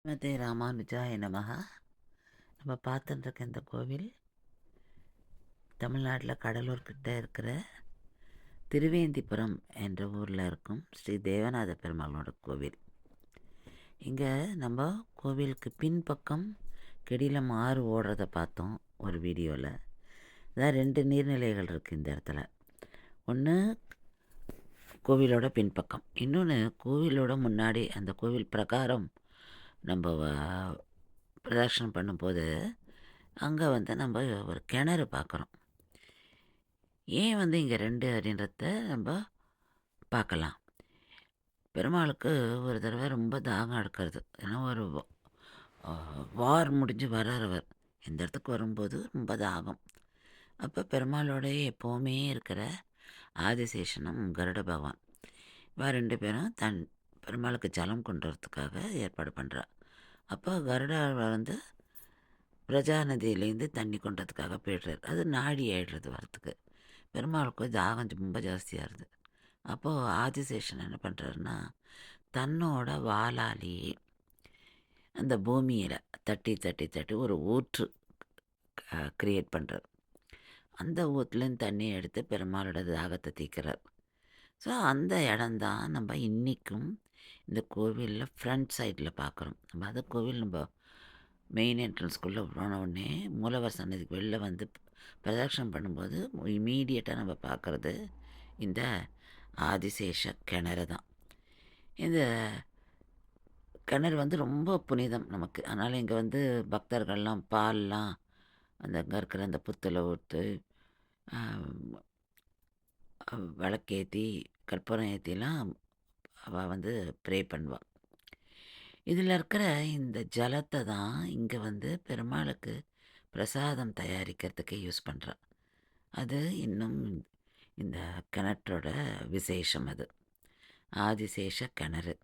ஸ்ரீமதே ராமானுஜாய நமஹ. நம்ம பார்த்துட்டு இருக்க இந்த கோவில் தமிழ்நாட்டில் கடலூர் கிட்ட இருக்கிற திருவேந்திபுரம் என்ற ஊரில் இருக்கும் ஸ்ரீ தேவநாத பெருமாளோட கோவில். இங்கே நம்ம கோவிலுக்கு பின்பக்கம் கெடிலம் ஆறு ஓடுறத பார்த்தோம் ஒரு வீடியோவில். அதான் 2 நீர்நிலைகள் இருக்குது இந்த இடத்துல. ஒன்று கோவிலோட பின்பக்கம், இன்னொன்று கோவிலோட முன்னாடி அந்த கோவில் பிரகாரம் நம்ம பிரதட்சணம் பண்ணும்போது அங்கே நம்ம ஒரு கிணறு பார்க்குறோம். ஏன் இங்கே 2 அப்படின்றத நம்ம பார்க்கலாம். பெருமாளுக்கு ஒரு தடவை ரொம்ப தாகம் எடுக்கிறது. ஏன்னா ஒரு வார் முடிஞ்சு வர்றவர் இந்த இடத்துக்கு வரும்போது ரொம்ப தாகம். அப்போ பெருமாளோடய எப்போவுமே இருக்கிற ஆதிசேஷனும் கருட பகவான் இவா 2 பேரும் பெருமாளுக்கு ஜலம் கொண்டு வரத்துக்காக ஏற்பாடு பண்ணுறா. அப்போ கருடாழ்வார் பிரஜா நதியிலேருந்து தண்ணி கொண்டதுக்காக போய்டுறாரு. அது நாடி ஆயிடுறது வரத்துக்கு. பெருமாளுக்கு தாகம் ரொம்ப ஜாஸ்தியாக இருது. அப்போது ஆதிசேஷன் என்ன பண்ணுறாருன்னா, தன்னோட வாளாலேயே அந்த பூமியில் தட்டி தட்டி தட்டி ஒரு ஊற்று க்ரியேட் பண்ணுறார். அந்த ஊற்றுலேருந்து தண்ணியை எடுத்து பெருமாளோட தாகத்தை தீர்க்கிறார். ஸோ அந்த இடம்தான் நம்ம இன்றைக்கும் இந்த கோவிலில் ஃப்ரண்ட் சைடில் பார்க்குறோம். அந்த கோவில் நம்ம மெயின் என்ட்ரன்ஸ்குள்ளே போன உடனே மூலவர் சன்னதிக்கு வெளில பிரதட்சணம் பண்ணும்போது இமீடியட்டாக நம்ம பார்க்குறது இந்த ஆதிசேஷ கிணறு தான். இந்த கிணறு ரொம்ப புனிதம் நமக்கு. அதனால் இங்கே பக்தர்கள்லாம் பால்லாம் அங்கே இருக்கிற அந்த புத்தில் ஊற்று விளக்கேற்றி கற்பூரம் ஏற்றிலாம் அவள் ப்ரே பண்ணுவாள். இதில் இருக்கிற இந்த ஜலத்தை தான் இங்கே பெருமாளுக்கு பிரசாதம் தயாரிக்கிறதுக்கு யூஸ் பண்ணுறாள். அது இன்னும் இந்த கிணற்றோட விசேஷம். அது ஆதிசேஷ கிணறு.